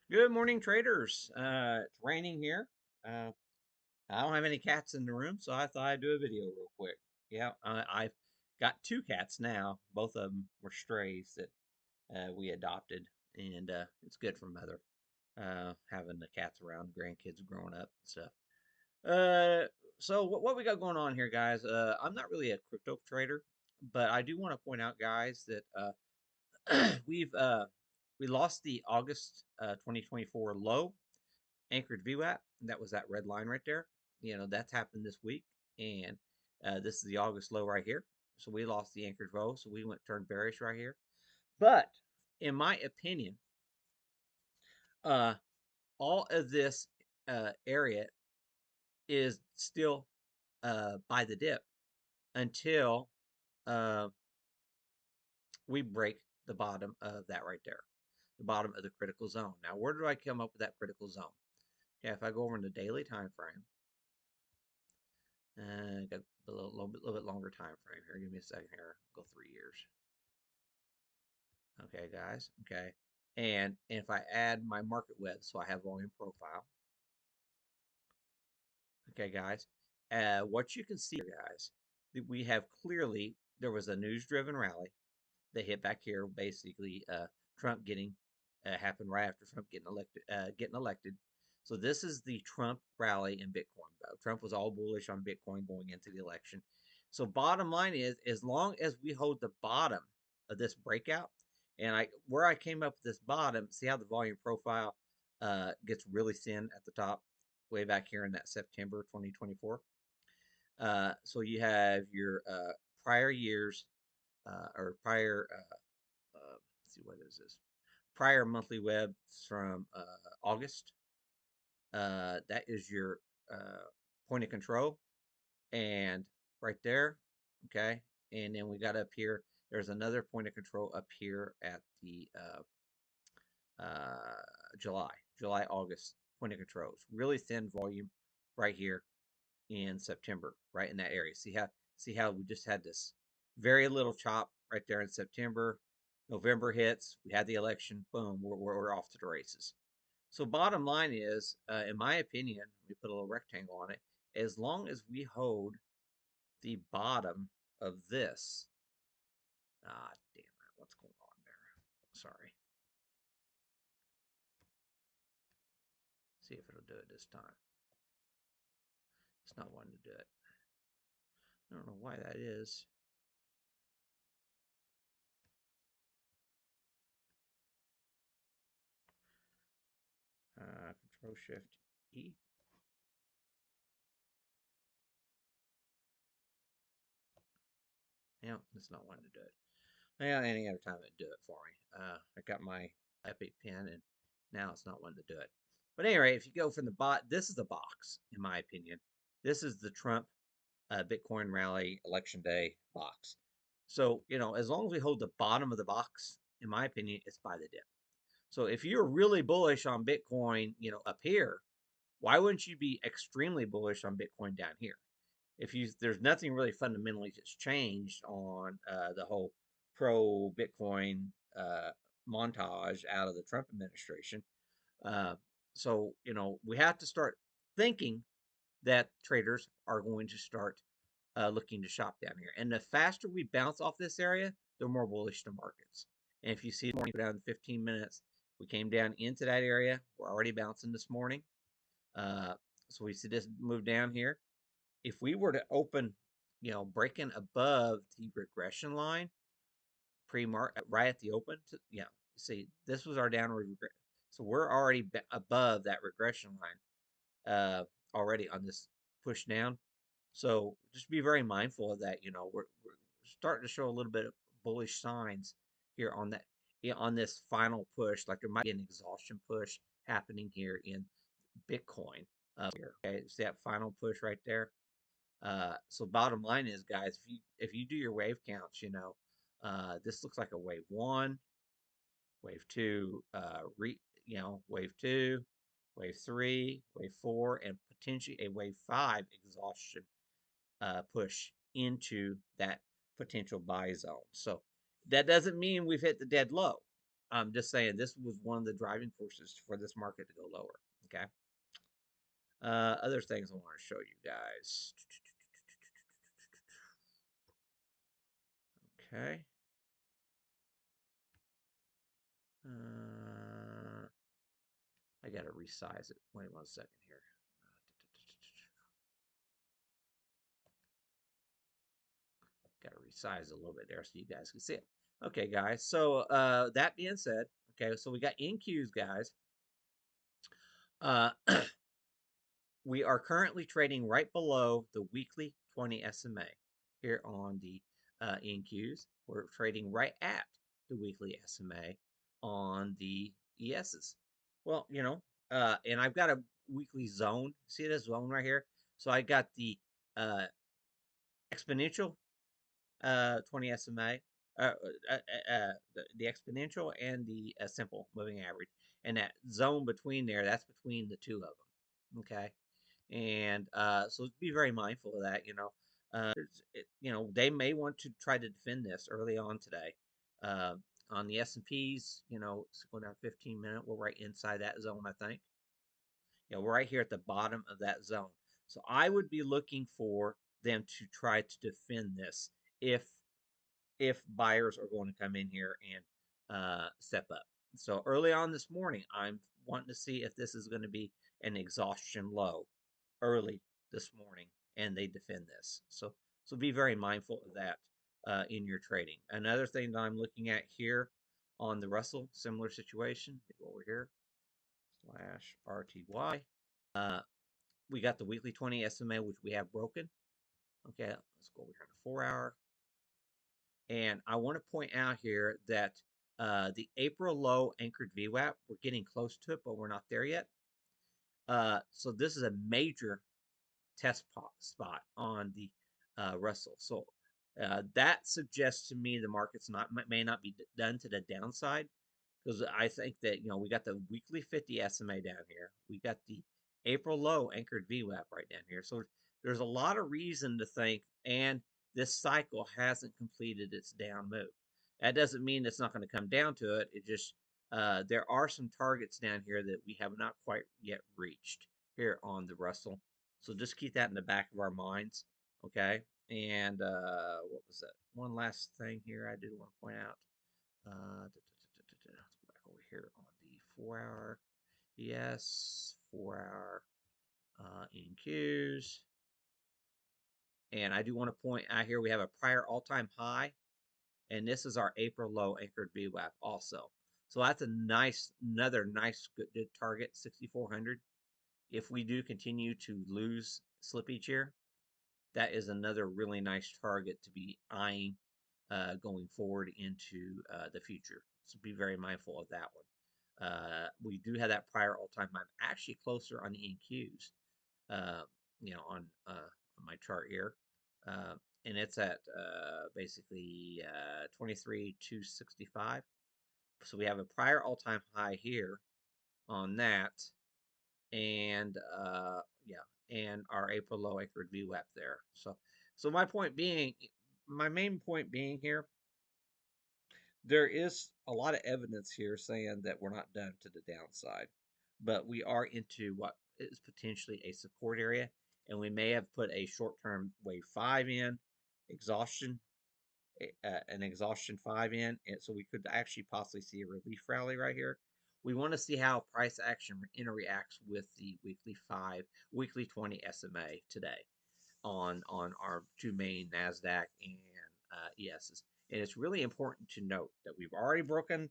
Good morning, traders. It's raining here. Uh, I don't have any cats in the room, so I thought I'd do a video real quick. Yeah, I've got two cats now. Both of them were strays that we adopted, and it's good for mother having the cats around, grandkids growing up and stuff. Uh, so what we got going on here, guys? I'm not really a crypto trader, but I do want to point out, guys, that we lost the August 2024 low anchored VWAP. That was that red line right there. That's happened this week, and this is the August low right here. So we lost the anchored low, so we went turned bearish right here. But in my opinion, uh, all of this area is still by the dip until uh, we break the bottom of that right there, the bottom of the critical zone. Now, where do I come up with that critical zone? Okay, if I go over in the daily time frame, got a little bit longer time frame here. Give me a second here. Go 3 years. Okay, guys. Okay, and if I add my market web, so I have volume profile. Okay, guys. What you can see, guys, we have clearly there was a news-driven rally that hit back here. Basically, Trump getting happened right after Trump getting elected. So this is the Trump rally in Bitcoin. Trump was all bullish on Bitcoin going into the election. So bottom line is, as long as we hold the bottom of this breakout, and where I came up with this bottom, see how the volume profile gets really thin at the top, way back here in that September 2024. So you have your prior years or prior let's see, what is this? Prior monthly web from August. That is your point of control, and right there, okay. And then we got up here. There's another point of control up here at the uh, July, August point of controls. Really thin volume right here in September, right in that area. See how we just had this very little chop right there in September. November hits, we had the election, boom, we're off to the races. So bottom line is, in my opinion, we put a little rectangle on it. As long as we hold the bottom of this, damn it, what's going on there? Sorry. See if it'll do it this time. It's not wanting to do it. I don't know why that is. Control Shift E. Yeah, it's not wanting to do it. Yeah, any other time it'd do it for me. I got my Epic pen, and now it's not wanting to do it. But anyway, if you go from the this is the box, in my opinion. This is the Trump Bitcoin rally election day box. So, as long as we hold the bottom of the box, in my opinion, it's by the dip. So if you're really bullish on Bitcoin, up here, why wouldn't you be extremely bullish on Bitcoin down here? There's nothing really fundamentally that's changed on the whole pro Bitcoin montage out of the Trump administration. Uh, so we have to start thinking that traders are going to start looking to shop down here. And the faster we bounce off this area, the more bullish the markets. And if you see the morning down in 15 minutes, we came down into that area. We're already bouncing this morning. Uh, so we see this move down here. If we were to open, breaking above the regression line pre-mark right at the open, see this was our downward regression. So we're already above that regression line already on this push down. So just be very mindful of that. We're starting to show a little bit of bullish signs here on that, on this final push. Like there might be an exhaustion push happening here in Bitcoin. Here, okay, see that final push right there. So bottom line is, guys, if you do your wave counts, this looks like a wave one, wave two, wave two, wave three, wave four, and potentially a wave five exhaustion push into that potential buy zone. So that doesn't mean we've hit the dead low. I'm just saying this was one of the driving forces for this market to go lower. Okay. Other things I want to show you guys. Okay. I gotta resize it. Wait 1 second here. Gotta resize it a little bit there so you guys can see it. Okay, guys. So that being said, okay, so we got NQs, guys. Uh, we are currently trading right below the weekly 20 SMA here on the NQs. We're trading right at the weekly SMA on the ESs. Well, and I've got a weekly zone. See this zone right here? So I got the uh, exponential 20 SMA, the exponential and the simple moving average, and that zone between there, that's between the two of them. Okay, and so be very mindful of that. They may want to try to defend this early on today. Uh, on the S&Ps, it's going down 15-minute. We're right inside that zone, I think. We're right here at the bottom of that zone. So I would be looking for them to try to defend this if buyers are going to come in here and step up. So early on this morning, I'm wanting to see if this is going to be an exhaustion low early this morning, and they defend this. So be very mindful of that in your trading. Another thing that I'm looking at here on the Russell, similar situation. Go over here /RTY. Uh, we got the weekly 20 SMA, which we have broken. Okay, let's go over here on the 4-hour. And I want to point out here that the April low anchored VWAP, we're getting close to it, but we're not there yet. So this is a major test spot on the Russell. So that suggests to me the market's may not be done to the downside, because I think that we got the weekly 50 SMA down here. We got the April low anchored VWAP right down here. So there's a lot of reason to think, and this cycle hasn't completed its down move. That doesn't mean it's not going to come down to it. It just there are some targets down here that we have not quite yet reached here on the Russell. So just keep that in the back of our minds, okay? And what was that? One last thing here I did want to point out. Let's go back over here on the 4-hour. Yes, 4-hour NQs. And I do want to point out here we have a prior all-time high, and this is our April low anchored VWAP also. So that's another nice good target, 6,400. If we do continue to lose slippage here, that is another really nice target to be eyeing going forward into the future. So be very mindful of that one. We do have that prior all-time high. I'm actually closer on the NQs, on my chart here. And it's at basically 23,265. So we have a prior all-time high here on that, and and our April low anchored VWAP there. So my main point being here, there is a lot of evidence here saying that we're not done to the downside, but we are into what is potentially a support area, and we may have put a short-term wave 5 in exhaustion, an exhaustion 5 in, and so we could actually possibly see a relief rally right here. We want to see how price action interacts with the weekly 20 SMA today on our two main NASDAQ and ESs. And it's really important to note that we've already broken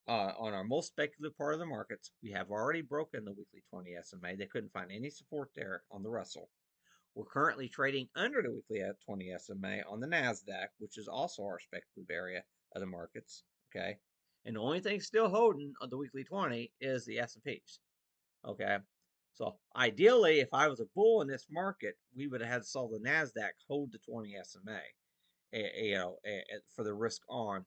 on our most speculative part of the markets. We have already broken the weekly 20 SMA. They couldn't find any support there on the Russell. We're currently trading under the weekly 20 SMA on the NASDAQ, which is also our speculative area of the markets. Okay. And the only thing still holding on the weekly 20 is the S&Ps. Okay. So ideally, if I was a bull in this market, we would have had saw the NASDAQ hold the 20 SMA, for the risk on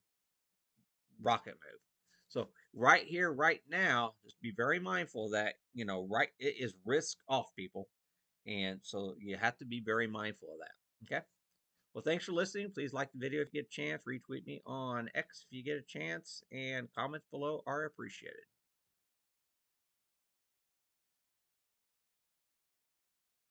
rocket move. So right here, right now, just be very mindful that, it is risk off, people. And so you have to be very mindful of that. Okay. Well, thanks for listening. Please like the video if you get a chance. Retweet me on X if you get a chance. And comments below are appreciated.